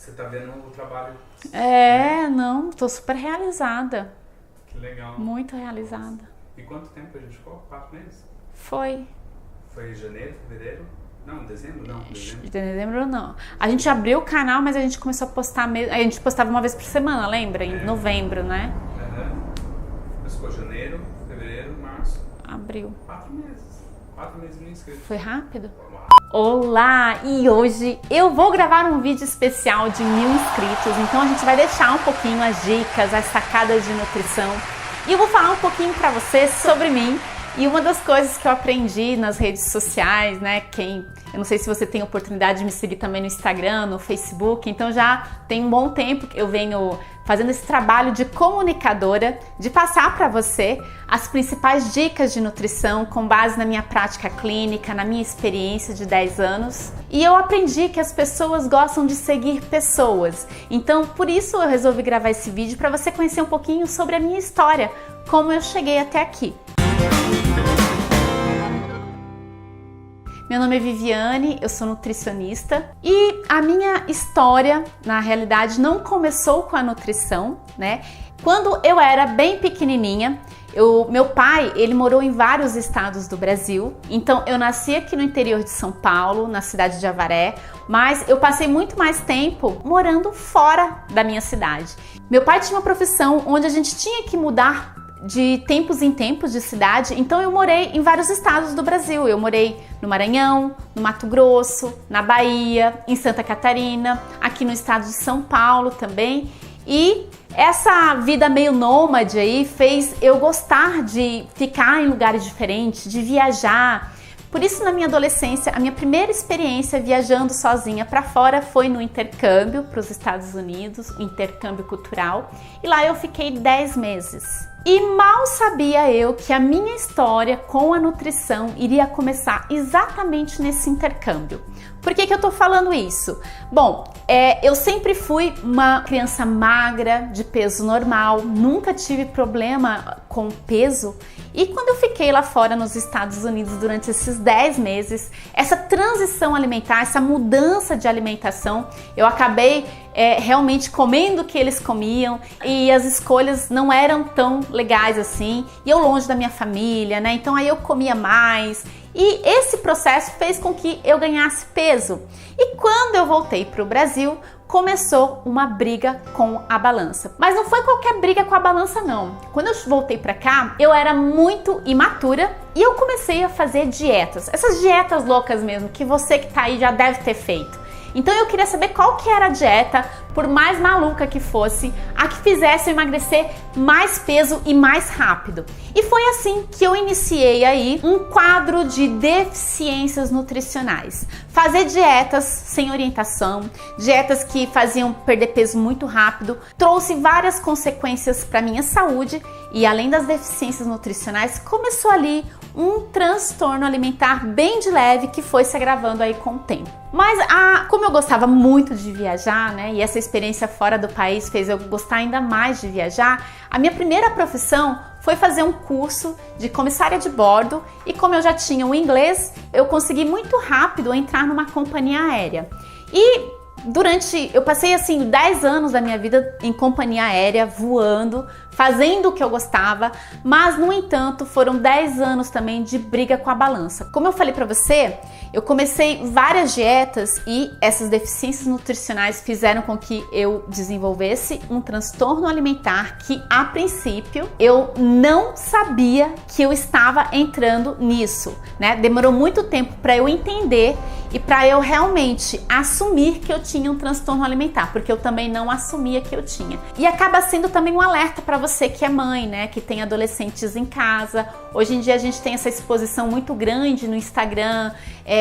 Você tá vendo o trabalho. Não, tô super realizada. Que legal. Muito realizada. E quanto tempo a gente ficou? 4 meses? Foi janeiro, fevereiro? Não, dezembro? Não, dezembro. Dezembro não. A gente abriu o canal, mas a gente começou a postar mesmo. A gente postava uma vez por semana, lembra? Em novembro, né? Mas ficou janeiro, fevereiro, março. Abril. 4 meses. 4 meses no inscrito. Foi rápido? Uau. Olá! E hoje eu vou gravar um vídeo especial de 1000 inscritos. Então a gente vai deixar um pouquinho as dicas, as sacadas de nutrição. E eu vou falar um pouquinho pra vocês sobre mim. E uma das coisas que eu aprendi nas redes sociais, né, eu não sei se você tem oportunidade de me seguir também no Instagram, no Facebook, então já tem um bom tempo que eu venho fazendo esse trabalho de comunicadora, de passar para você as principais dicas de nutrição com base na minha prática clínica, na minha experiência de 10 anos. E eu aprendi que as pessoas gostam de seguir pessoas, então por isso eu resolvi gravar esse vídeo para você conhecer um pouquinho sobre a minha história, como eu cheguei até aqui. Meu nome é Viviane, eu sou nutricionista e a minha história, na realidade, não começou com a nutrição, né? Quando eu era bem pequenininha, meu pai, ele morou em vários estados do Brasil, então eu nasci aqui no interior de São Paulo, na cidade de Avaré, mas eu passei muito mais tempo morando fora da minha cidade. Meu pai tinha uma profissão onde a gente tinha que mudar de tempos em tempos de cidade, então eu morei em vários estados do Brasil. Eu morei no Maranhão, no Mato Grosso, na Bahia, em Santa Catarina, aqui no estado de São Paulo também. E essa vida meio nômade aí fez eu gostar de ficar em lugares diferentes, de viajar. Por isso, na minha adolescência, a minha primeira experiência viajando sozinha para fora foi no intercâmbio para os Estados Unidos, intercâmbio cultural, e lá eu fiquei 10 meses. E mal sabia eu que a minha história com a nutrição iria começar exatamente nesse intercâmbio. Por que eu tô falando isso? Bom, eu sempre fui uma criança magra, de peso normal, nunca tive problema com peso. E quando eu fiquei lá fora nos Estados Unidos durante esses 10 meses, essa transição alimentar, essa mudança de alimentação, eu acabei realmente comendo o que eles comiam e as escolhas não eram tão legais assim. E eu longe da minha família, né? Então aí eu comia mais. E esse processo fez com que eu ganhasse peso. E quando eu voltei para o Brasil, começou uma briga com a balança. Mas não foi qualquer briga com a balança, não. Quando eu voltei para cá, eu era muito imatura e eu comecei a fazer dietas. Essas dietas loucas mesmo, que você que tá aí já deve ter feito. Então eu queria saber qual que era a dieta, por mais maluca que fosse, a que fizesse eu emagrecer mais peso e mais rápido. E foi assim que eu iniciei aí um quadro de deficiências nutricionais. Fazer dietas sem orientação, dietas que faziam perder peso muito rápido, trouxe várias consequências para minha saúde e além das deficiências nutricionais, começou ali um transtorno alimentar bem de leve que foi se agravando aí com o tempo. Mas como eu gostava muito de viajar, né, e essa experiência fora do país fez eu gostar ainda mais de viajar, a minha primeira profissão foi fazer um curso de comissária de bordo e como eu já tinha o inglês, eu consegui muito rápido entrar numa companhia aérea. E eu passei assim 10 anos da minha vida em companhia aérea, voando, fazendo o que eu gostava, mas no entanto foram 10 anos também de briga com a balança. Como eu falei pra você, eu comecei várias dietas e essas deficiências nutricionais fizeram com que eu desenvolvesse um transtorno alimentar que a princípio eu não sabia que eu estava entrando nisso, né? Demorou muito tempo para eu entender e para eu realmente assumir que eu tinha um transtorno alimentar, porque eu também não assumia que eu tinha. E acaba sendo também um alerta para você que é mãe, né, que tem adolescentes em casa. Hoje em dia a gente tem essa exposição muito grande no Instagram,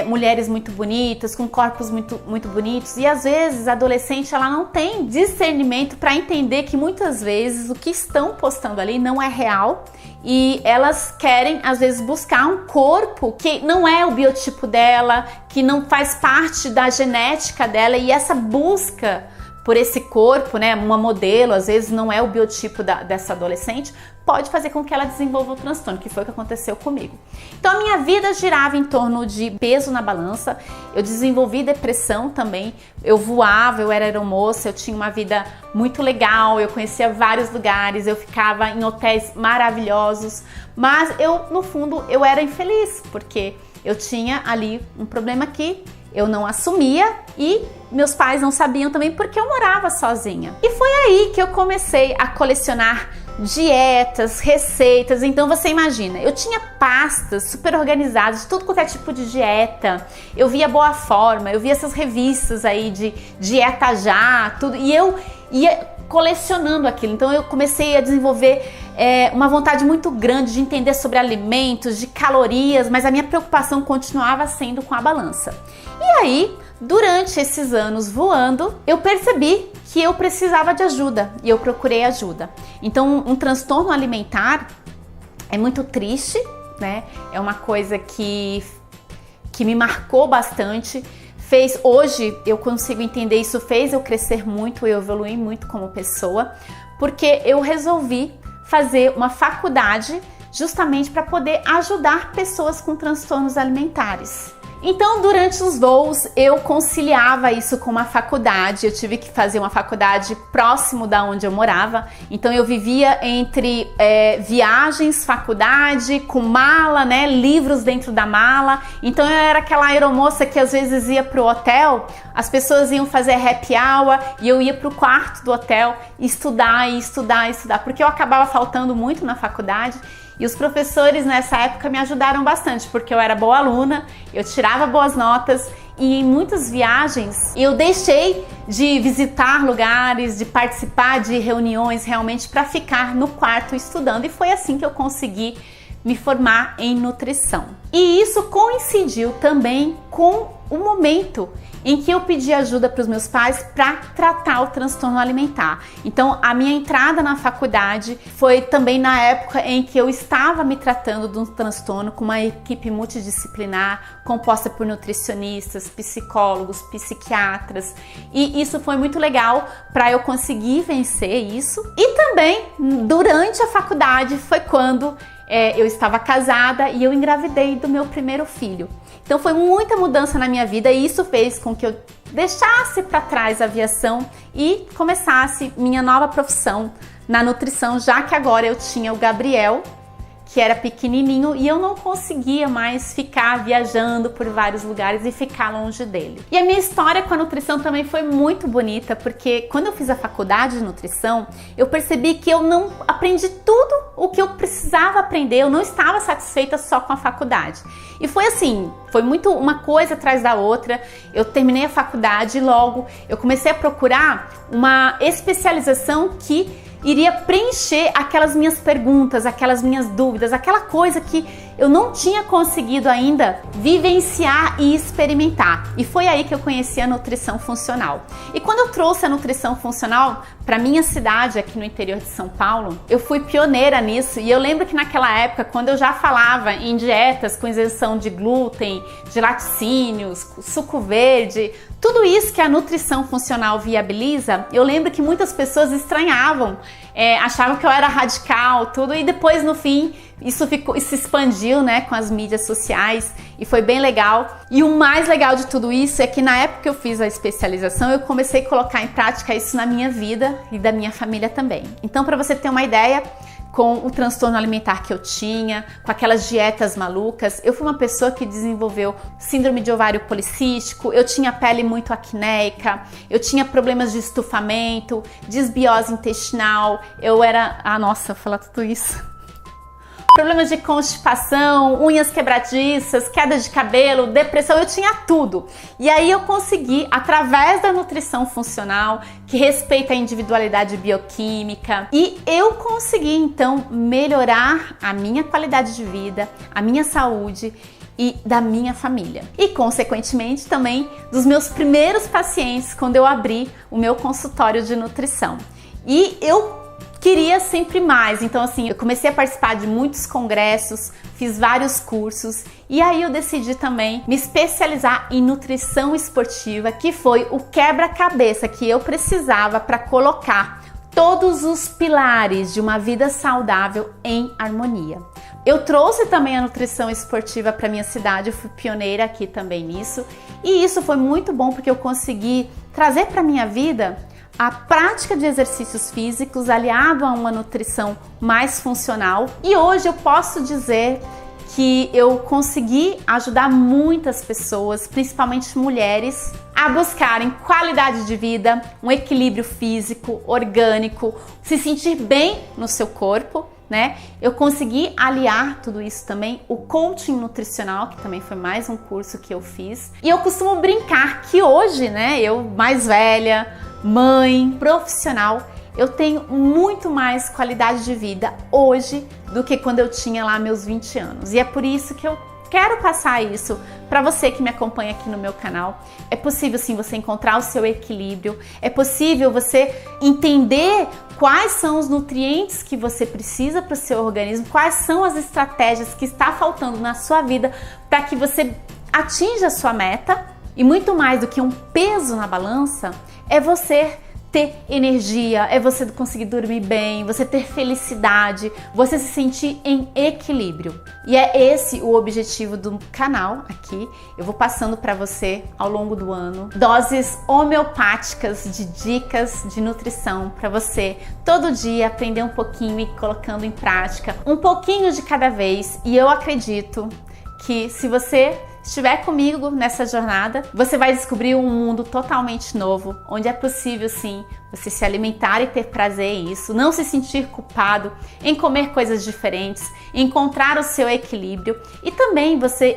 mulheres muito bonitas, com corpos muito bonitos, e às vezes a adolescente ela não tem discernimento para entender que muitas vezes o que estão postando ali não é real e elas querem às vezes buscar um corpo que não é o biotipo dela, que não faz parte da genética dela, e essa busca por esse corpo, né, uma modelo, às vezes não é o biotipo dessa adolescente, pode fazer com que ela desenvolva o transtorno, que foi o que aconteceu comigo. Então a minha vida girava em torno de peso na balança, eu desenvolvi depressão também, eu voava, eu era aeromoça, eu tinha uma vida muito legal, eu conhecia vários lugares, eu ficava em hotéis maravilhosos, mas eu, no fundo, eu era infeliz, porque eu tinha ali um problema que eu não assumia e meus pais não sabiam também porque eu morava sozinha. E foi aí que eu comecei a colecionar dietas, receitas. Então você imagina, eu tinha pastas super organizadas, tudo quanto é tipo de dieta. Eu via Boa Forma, eu via essas revistas aí de dieta já, tudo. E eu ia colecionando aquilo. Então eu comecei a desenvolver uma vontade muito grande de entender sobre alimentos, de calorias, mas a minha preocupação continuava sendo com a balança. E aí, durante esses anos voando, eu percebi que eu precisava de ajuda e eu procurei ajuda. Então, um transtorno alimentar é muito triste, né? É uma coisa que me marcou bastante. Hoje eu consigo entender isso, fez eu crescer muito, eu evoluí muito como pessoa, porque eu resolvi fazer uma faculdade justamente para poder ajudar pessoas com transtornos alimentares. Então, durante os voos, eu conciliava isso com uma faculdade. Eu tive que fazer uma faculdade próximo da onde eu morava. Então, eu vivia entre viagens, faculdade, com mala, né, livros dentro da mala. Então, eu era aquela aeromoça que às vezes ia pro hotel, as pessoas iam fazer happy hour e eu ia pro quarto do hotel estudar, porque eu acabava faltando muito na faculdade. E os professores nessa época me ajudaram bastante, porque eu era boa aluna, eu tirava boas notas e em muitas viagens eu deixei de visitar lugares, de participar de reuniões realmente para ficar no quarto estudando. E foi assim que eu consegui me formar em nutrição. E isso coincidiu também com o momento em que eu pedi ajuda para os meus pais para tratar o transtorno alimentar. Então, a minha entrada na faculdade foi também na época em que eu estava me tratando de um transtorno com uma equipe multidisciplinar composta por nutricionistas, psicólogos, psiquiatras, e isso foi muito legal para eu conseguir vencer isso. E também, durante a faculdade, foi quando eu estava casada e eu engravidei do meu primeiro filho. Então foi muita mudança na minha vida e isso fez com que eu deixasse para trás a aviação e começasse minha nova profissão na nutrição, já que agora eu tinha o Gabriel, que era pequenininho, e eu não conseguia mais ficar viajando por vários lugares e ficar longe dele. E a minha história com a nutrição também foi muito bonita, porque quando eu fiz a faculdade de nutrição, eu percebi que eu não aprendi tudo o que eu precisava aprender, eu não estava satisfeita só com a faculdade. E foi assim, foi muito uma coisa atrás da outra. Eu terminei a faculdade e logo eu comecei a procurar uma especialização que iria preencher aquelas minhas perguntas, aquelas minhas dúvidas, aquela coisa que eu não tinha conseguido ainda vivenciar e experimentar. E foi aí que eu conheci a nutrição funcional. E quando eu trouxe a nutrição funcional para minha cidade, aqui no interior de São Paulo, eu fui pioneira nisso. E eu lembro que naquela época, quando eu já falava em dietas com isenção de glúten, de laticínios, suco verde, tudo isso que a nutrição funcional viabiliza, eu lembro que muitas pessoas estranhavam, achavam que eu era radical, tudo, e depois no fim isso se expandiu, né, com as mídias sociais e foi bem legal. E o mais legal de tudo isso é que na época que eu fiz a especialização, eu comecei a colocar em prática isso na minha vida e da minha família também. Então, para você ter uma ideia, com o transtorno alimentar que eu tinha, com aquelas dietas malucas, eu fui uma pessoa que desenvolveu síndrome de ovário policístico, eu tinha pele muito acnéica, eu tinha problemas de estufamento, desbiose intestinal, eu era... nossa, falar tudo isso... Problemas de constipação, unhas quebradiças, queda de cabelo, depressão, eu tinha tudo. E aí eu consegui, através da nutrição funcional, que respeita a individualidade bioquímica, e eu consegui então melhorar a minha qualidade de vida, a minha saúde e da minha família. E consequentemente também dos meus primeiros pacientes quando eu abri o meu consultório de nutrição. E eu queria sempre mais, então assim, eu comecei a participar de muitos congressos, fiz vários cursos E aí eu decidi também me especializar em nutrição esportiva, que foi o quebra-cabeça que eu precisava para colocar todos os pilares de uma vida saudável em harmonia. Eu trouxe também a nutrição esportiva para minha cidade, eu fui pioneira aqui também nisso, e isso foi muito bom porque eu consegui trazer para minha vida a prática de exercícios físicos aliado a uma nutrição mais funcional. E hoje eu posso dizer que eu consegui ajudar muitas pessoas, principalmente mulheres, a buscarem qualidade de vida, um equilíbrio físico, orgânico, se sentir bem no seu corpo, né? Eu consegui aliar tudo isso também, o coaching nutricional, que também foi mais um curso que eu fiz. E eu costumo brincar que hoje, né, eu mais velha, mãe, profissional, eu tenho muito mais qualidade de vida hoje do que quando eu tinha lá meus 20 anos. E é por isso que eu quero passar isso para você que me acompanha aqui no meu canal. É possível sim você encontrar o seu equilíbrio, é possível você entender quais são os nutrientes que você precisa para o seu organismo, quais são as estratégias que está faltando na sua vida para que você atinja a sua meta. E muito mais do que um peso na balança, é você ter energia, é você conseguir dormir bem, você ter felicidade, você se sentir em equilíbrio. E é esse o objetivo do canal aqui. Eu vou passando para você ao longo do ano doses homeopáticas de dicas de nutrição para você todo dia aprender um pouquinho e ir colocando em prática, um pouquinho de cada vez. E eu acredito que se você estiver comigo nessa jornada, você vai descobrir um mundo totalmente novo, onde é possível sim você se alimentar e ter prazer em isso, não se sentir culpado em comer coisas diferentes, encontrar o seu equilíbrio e também você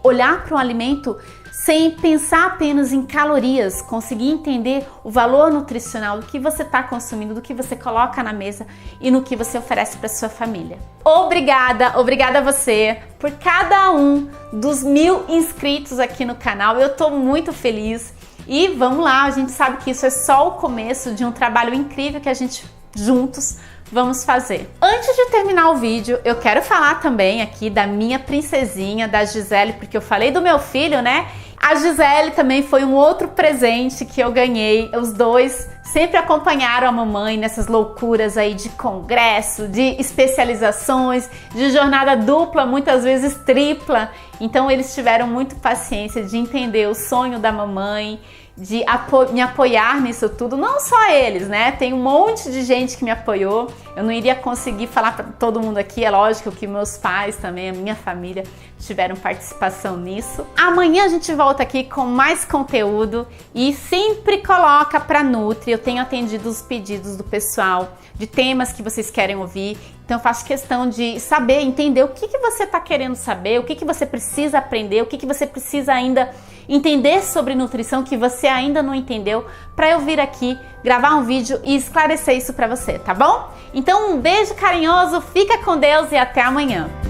olhar para um alimento sem pensar apenas em calorias, conseguir entender o valor nutricional do que você está consumindo, do que você coloca na mesa e no que você oferece para sua família. Obrigada a você por cada um dos 1000 inscritos aqui no canal. Eu estou muito feliz e vamos lá, a gente sabe que isso é só o começo de um trabalho incrível que a gente juntos vamos fazer. Antes de terminar o vídeo, eu quero falar também aqui da minha princesinha, da Gisele, porque eu falei do meu filho, né? A Gisele também foi um outro presente que eu ganhei. Os dois sempre acompanharam a mamãe nessas loucuras aí de congresso, de especializações, de jornada dupla, muitas vezes tripla. Então eles tiveram muito paciência de entender o sonho da mamãe, de me apoiar nisso tudo. Não só eles, né? Tem um monte de gente que me apoiou. Eu não iria conseguir falar para todo mundo aqui. É lógico que meus pais também, a minha família, tiveram participação nisso. Amanhã a gente volta aqui com mais conteúdo e sempre coloca para Nutri. Eu tenho atendido os pedidos do pessoal de temas que vocês querem ouvir. Então eu faço questão de saber, entender o que você está querendo saber, o que você precisa aprender, o que você precisa ainda entender sobre nutrição que você ainda não entendeu, para eu vir aqui gravar um vídeo e esclarecer isso para você, tá bom? Então um beijo carinhoso, fica com Deus e até amanhã!